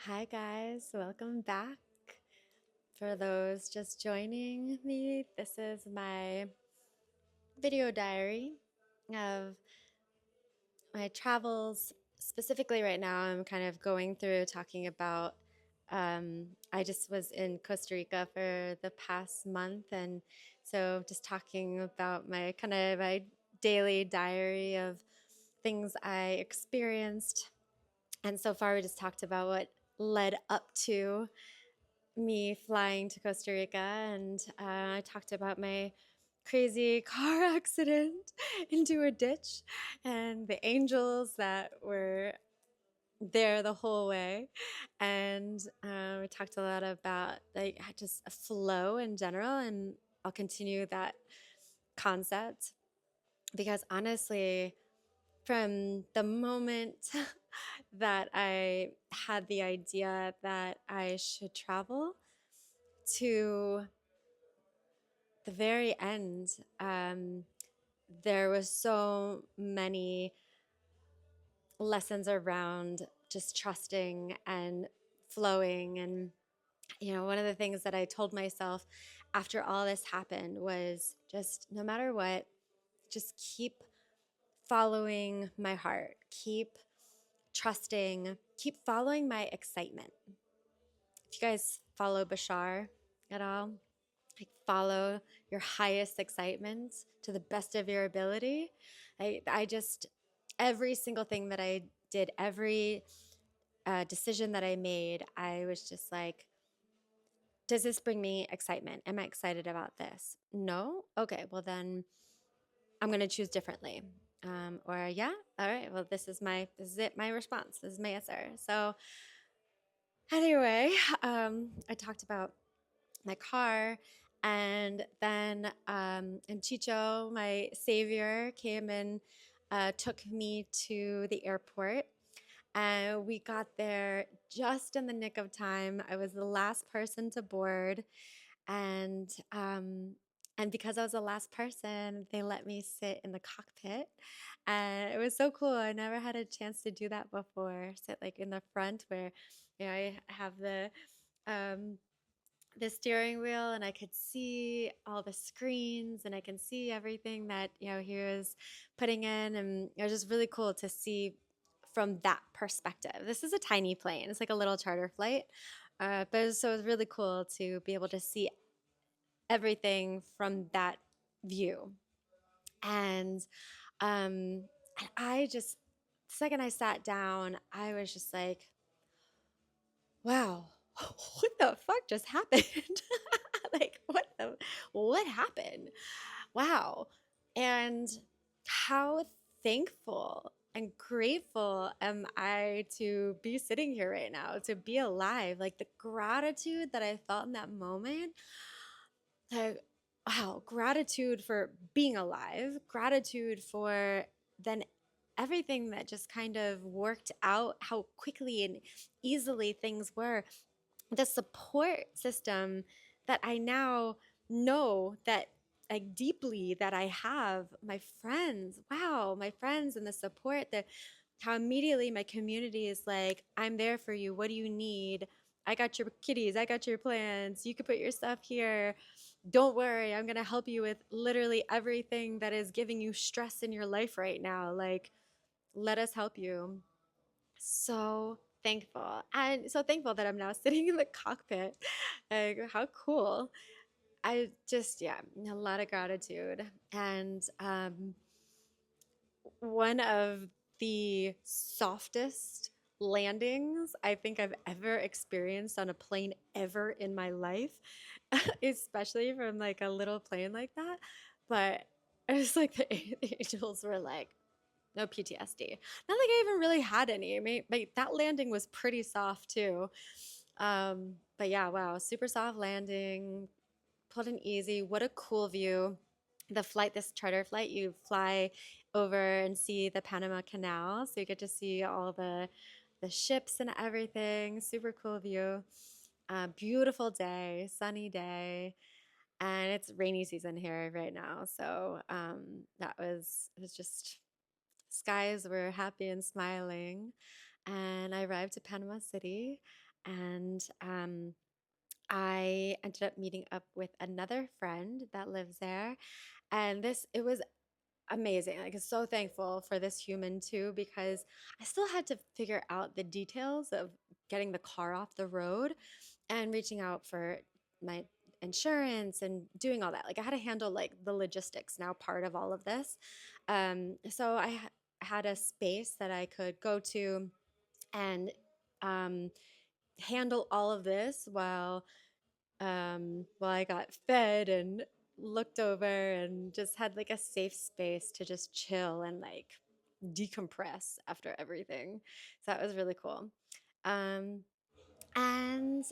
Hi, guys, welcome back. For those just joining me, this is my video diary of my travels. Specifically, right now, I'm kind of going through talking about. I just was in Costa Rica for the past month, and so just talking about my kind of my daily diary of things I experienced. And so far, we just talked about what led up to me flying to Costa Rica, and I talked about my crazy car accident into a ditch and the angels that were there the whole way. And we talked a lot about like just a flow in general, and I'll continue that concept because honestly, from the moment that I had the idea that I should travel to the very end, there was so many lessons around just trusting and flowing. And, one of the things that I told myself after all this happened was just no matter what, just keep following my heart, keep trusting, keep following my excitement. If you guys follow Bashar at all, like follow your highest excitement to the best of your ability. I just, every single thing that I did, every decision that I made, I was just like, does this bring me excitement? Am I excited about this? No? Okay, well then I'm going to choose differently. Or yeah, all right, well, this is it, my response. This is my answer. So anyway, I talked about my car. And then and Chicho, my savior, came and took me to the airport. And we got there just in the nick of time. I was the last person to board. And and because I was the last person, they let me sit in the cockpit. And it was so cool. I never had a chance to do that before. Sit like in the front where, I have um, the steering wheel, and I could see all the screens, and I can see everything that he was putting in, and it was just really cool to see from that perspective. This is a tiny plane. It's like a little charter flight. So it was really cool to be able to see everything from that view. And um and I just the second I sat down, I was just like, wow, what the fuck just happened? Like what happened? Wow. And how thankful and grateful am I to be sitting here right now, to be alive. Like the gratitude that I felt in that moment, like, wow, gratitude for being alive, gratitude for then everything that just kind of worked out, how quickly and easily things were, the support system that I now know that like deeply that I have, my friends, wow, my friends and the support that how immediately my community is like, I'm there for you. What do you need? I got your kitties. I got your plants. You can put your stuff here. Don't worry. I'm going to help you with literally everything that is giving you stress in your life right now. Like, let us help you. So thankful. And so thankful that I'm now sitting in the cockpit. Like, how cool. I just, yeah, a lot of gratitude. And one of the softest landings I think I've ever experienced on a plane ever in my life, especially from like a little plane like that. But it was like the angels were like, no PTSD. Not like I even really had any. I mean, that landing was pretty soft too. But yeah, wow, super soft landing, pulled in easy. What a cool view. The flight, this charter flight, you fly over and see the Panama Canal, so you get to see all the ships and everything. Super cool view. Beautiful day, sunny day, and it's rainy season here right now. So that was it was just skies were happy and smiling. And I arrived to Panama City, And I ended up meeting up with another friend that lives there. And it was amazing. Like, I'm so thankful for this human too, because I still had to figure out the details of getting the car off the road and reaching out for my insurance and doing all that. Like, I had to handle like the logistics now part of all of this. So had a space that I could go to and um, handle all of this while I got fed and looked over and just had like a safe space to just chill and like decompress after everything. So that was really cool. Um, and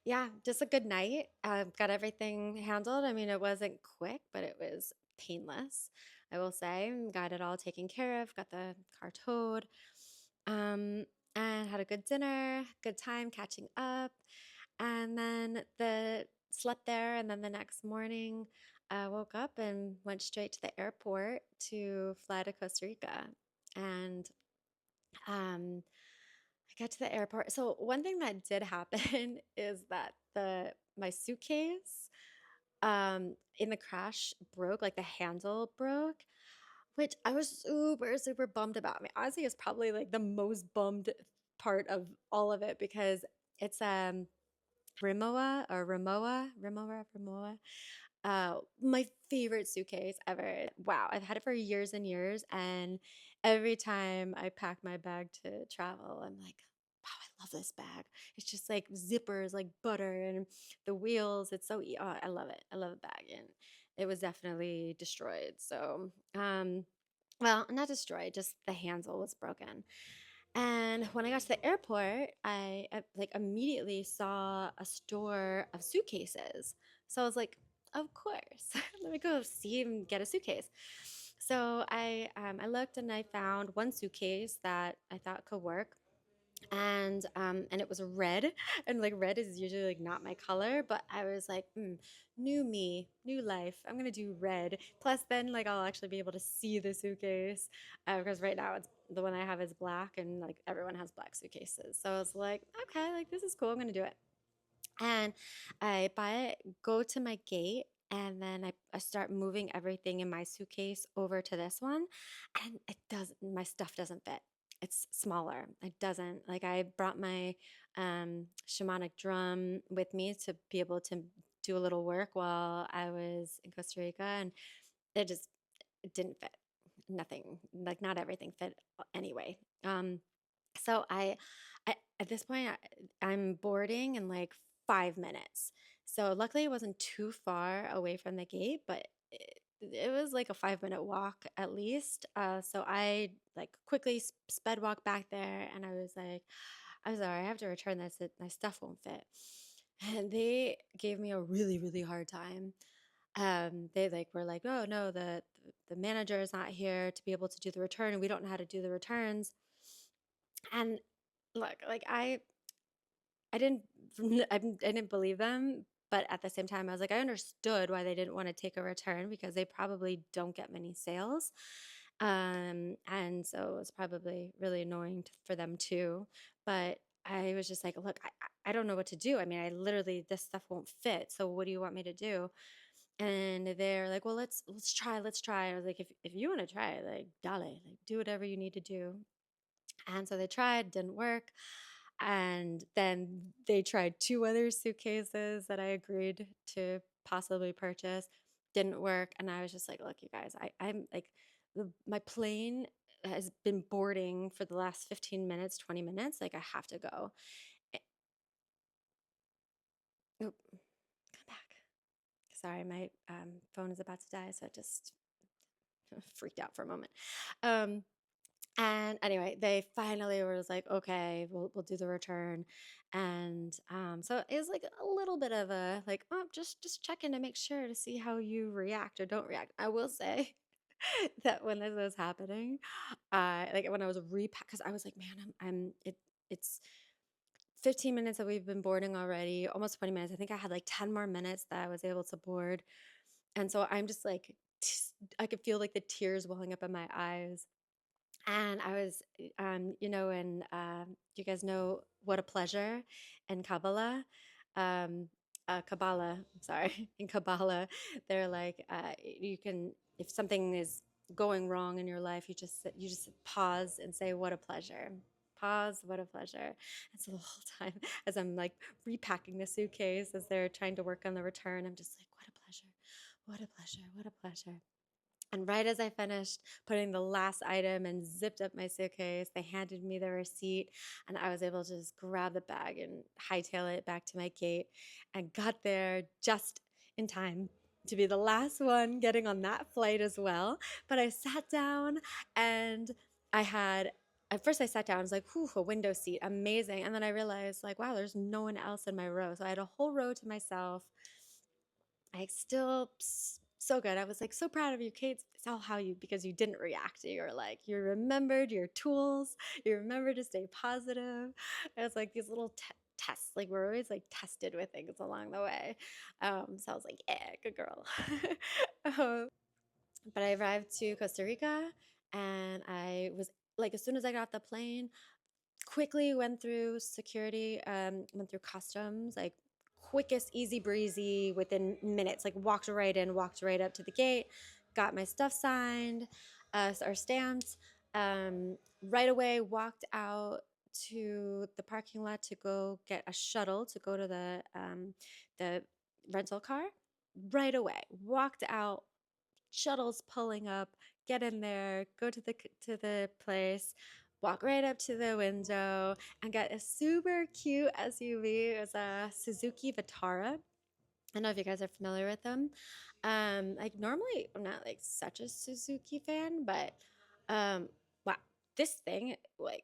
Yeah, just a good night. Got everything handled. I mean, it wasn't quick, but it was painless, I will say. Got it all taken care of, got the car towed, um, and had a good dinner, good time catching up. And then slept there. And then the next morning, I woke up and went straight to the airport to fly to Costa Rica. And um, I got to the airport. So one thing that did happen is that the my suitcase in the crash broke, like the handle broke, which I was super, super bummed about. I mean, honestly, it's probably like the most bummed part of all of it because it's Rimowa. My favorite suitcase ever. Wow, I've had it for years and years, and every time I pack my bag to travel, I'm like, wow, I love this bag. It's just like zippers, like butter, and the wheels. It's so oh, I love it. I love the bag, and it was definitely destroyed. So, well, not destroyed, just the handle was broken. And when I got to the airport, I like immediately saw a store of suitcases. So I was like, of course, let me go see and get a suitcase. So I looked and I found one suitcase that I thought could work, and it was red, and like red is usually like not my color, but I was like, new me, new life, I'm gonna do red, plus then like I'll actually be able to see the suitcase, because right now it's the one I have is black, and like everyone has black suitcases, so I was like, okay, like this is cool, I'm gonna do it. And I buy it, go to my gate, and then I start moving everything in my suitcase over to this one. And my stuff doesn't fit. It's smaller. It doesn't. Like, I brought my shamanic drum with me to be able to do a little work while I was in Costa Rica, and it just it didn't fit. Nothing, like, not everything fit anyway. So I at this point, I'm boarding in like 5 minutes. So luckily, it wasn't too far away from the gate, but it was like a 5 minute walk at least. So I like quickly sped walk back there, and I was like, "I'm sorry, I have to return this. My stuff won't fit." And they gave me a really, really hard time. They like were like, "Oh no, the manager is not here to be able to do the return, and we don't know how to do the returns." And look, like I didn't I didn't believe them, but at the same time I was like I understood why they didn't want to take a return because they probably don't get many sales. And so it was probably really annoying for them too, but I was just like, look, I don't know what to do. I mean, I literally this stuff won't fit. So what do you want me to do? And they're like, well, let's try. I was like, if you want to try, like, dale, like, do whatever you need to do. And so they tried, didn't work. And then they tried two other suitcases that I agreed to possibly purchase, didn't work. And I was just like, look, you guys, I'm like, my plane has been boarding for the last 15 minutes, 20 minutes. Like, I have to go. Eh, Oh, come back. Sorry, my phone is about to die. So I just freaked out for a moment. Um, And anyway, they finally were just like, okay, we'll do the return. And so it was like a little bit of a like, oh, just checking to make sure to see how you react or don't react. I will say that when this was happening, like when I was repack, because I was like, man, it's 15 minutes that we've been boarding already, almost 20 minutes. I think I had like 10 more minutes that I was able to board. And so I'm just like, I could feel like the tears welling up in my eyes, And I was, and you guys know what a pleasure in Kabbalah. Kabbalah, I'm sorry, in Kabbalah, they're like, you can, if something is going wrong in your life, you just pause and say, "What a pleasure." Pause, what a pleasure. And so the whole time, as I'm like repacking the suitcase, as they're trying to work on the return, I'm just like, "What a pleasure, what a pleasure, what a pleasure." And right as I finished putting the last item and zipped up my suitcase, they handed me the receipt, and I was able to just grab the bag and hightail it back to my gate and got there just in time to be the last one getting on that flight as well. But I sat down and I had. At first, I sat down. I was like, "Whew, a window seat, amazing!" And then I realized, like, wow, there's no one else in my row. So I had a whole row to myself. I still so good. I was like so proud of you, Kate. It's all how you because you didn't react. You're like you remembered your tools. You remembered to stay positive. It's like these little tests. Like we're always like tested with things along the way. So I was like, yeah, good girl. um, but I arrived to Costa Rica, and I was like, as soon as I got off the plane, quickly went through security, went through customs, like quickest, easy breezy, within minutes, like walked right in, walked right up to the gate, got my stuff signed, or stamped. Right away, walked out to the parking lot to go get a shuttle to go to the rental car. Right away, walked out, shuttles pulling up, get in there, go to the place, walk right up to the window, and get a super cute SUV. It was a Suzuki Vitara. I don't know if you guys are familiar with them. Like normally I'm not like such a Suzuki fan, but wow, this thing, like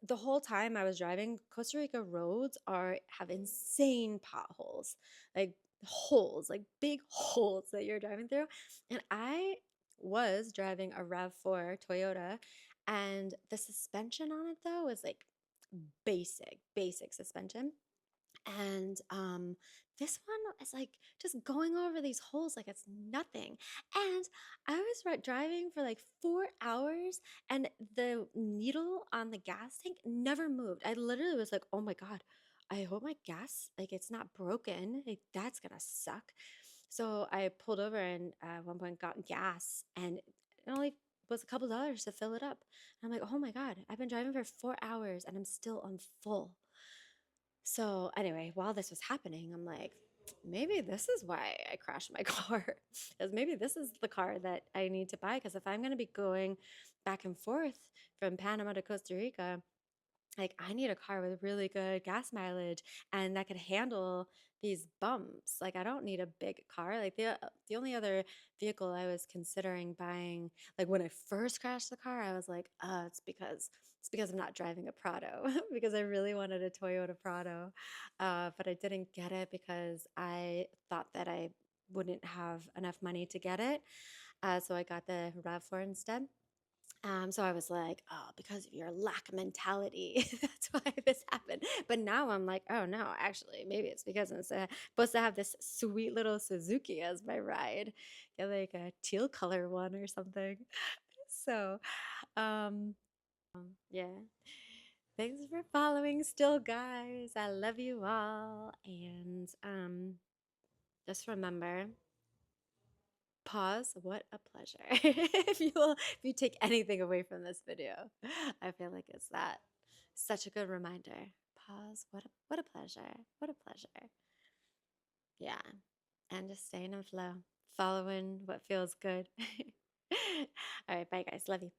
the whole time I was driving, Costa Rica roads have insane potholes, like holes, like big holes that you're driving through. And I was driving a RAV4 Toyota, and the suspension on it though was like basic suspension. And this one is like just going over these holes like it's nothing. And I was driving for like 4 hours, and the needle on the gas tank never moved. I literally was like, oh my God, I hope my gas, like it's not broken. Like that's gonna suck. So I pulled over and at one point got gas, and it only was a couple dollars to fill it up. And I'm like, oh my God, I've been driving for 4 hours and I'm still on full. So anyway, while this was happening, I'm like, maybe this is why I crashed my car. Because maybe this is the car that I need to buy. Because if I'm going to be going back and forth from Panama to Costa Rica, like I need a car with really good gas mileage and that could handle these bumps. Like I don't need a big car. Like the only other vehicle I was considering buying, like when I first crashed the car, I was like, it's because I'm not driving a Prado because I really wanted a Toyota Prado, but I didn't get it because I thought that I wouldn't have enough money to get it. So I got the RAV4 instead. So I was like, oh, because of your lack mentality, that's why this happened. But now I'm like, oh no, actually, maybe it's because I'm supposed to have this sweet little Suzuki as my ride, get like a teal color one or something. So, um, yeah. Thanks for following still, guys. I love you all. And just remember, pause. What a pleasure. If you take anything away from this video, I feel like it's that. Such a good reminder. Pause. What a pleasure. What a pleasure. Yeah. And just staying in flow. Following what feels good. All right, bye guys. Love you.